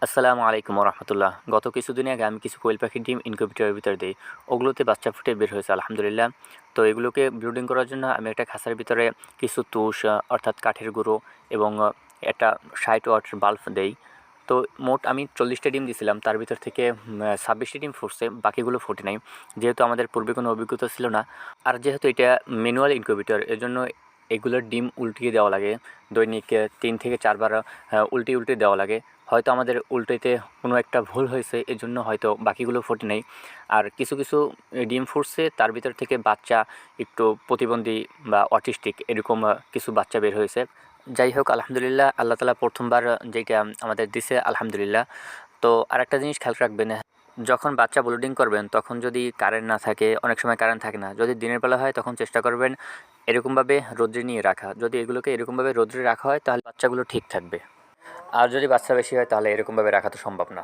আসসালামু আলাইকুম রহমতুল্লাহ। গত কিছুদিন আগে আমি কিছু কোয়েল পাখির ডিম ইনকিউবেটরের ভিতর দিই। ওগুলোতে বাচ্চা ফুটে বের হয়েছে আলহামদুলিল্লাহ। তো এগুলোকে ব্রুডিং করার জন্য আমি একটা খাঁচার ভিতরে কিছু তুষ অর্থাৎ কাঠের গুঁড়ো এবং একটা 60 ওয়াটের বাল্ব দেই। তো মোট আমি 40টা ডিম দিয়েছিলাম, তার ভিতর থেকে 26টি ডিম ফুটছে, বাকিগুলো ফুটে নাই। যেহেতু আমাদের পূর্বে কোনো অভিজ্ঞতা ছিল না, আর যেহেতু এটা ম্যানুয়াল ইনকিউবেটর, এজন্য এগুলোর ডিম উল্টিয়ে দেওয়া লাগে। দৈনিক 3 থেকে 4 বার উল্টে উল্টে দেওয়া লাগে। হয়তো আমাদের উল্টোতে কোনো একটা ভুল হয়েছে, এজন্য হয়তো বাকিগুলো ফোটে নাই। আর কিছু কিছু ডিম ফুটছে, তার ভিতর থেকে বাচ্চা একটু প্রতিবন্ধী বা অটিস্টিক এরকম কিছু বাচ্চা বের হয়েছে। যাই হোক, আলহামদুলিল্লাহ, আল্লাহ তালা প্রথমবার যেটা আমাদের দিছে আলহামদুলিল্লাহ। তো আরেকটা জিনিস খেয়াল রাখবেন, যখন বাচ্চা ব্লুডিং করবেন তখন যদি কারেন্ট না থাকে, অনেক সময় কারেন্ট থাকে না, যদি দিনের বেলা হয় তখন চেষ্টা করবেন এরকমভাবে রোদ্রে নিয়ে রাখা। যদি এগুলোকে এরকমভাবে রোদ্রে রাখা হয় তাহলে বাচ্চাগুলো ঠিক থাকবে। আর যদি বাচ্চা বেশি হয় তাহলে এরকমভাবে রাখা তো সম্ভব না।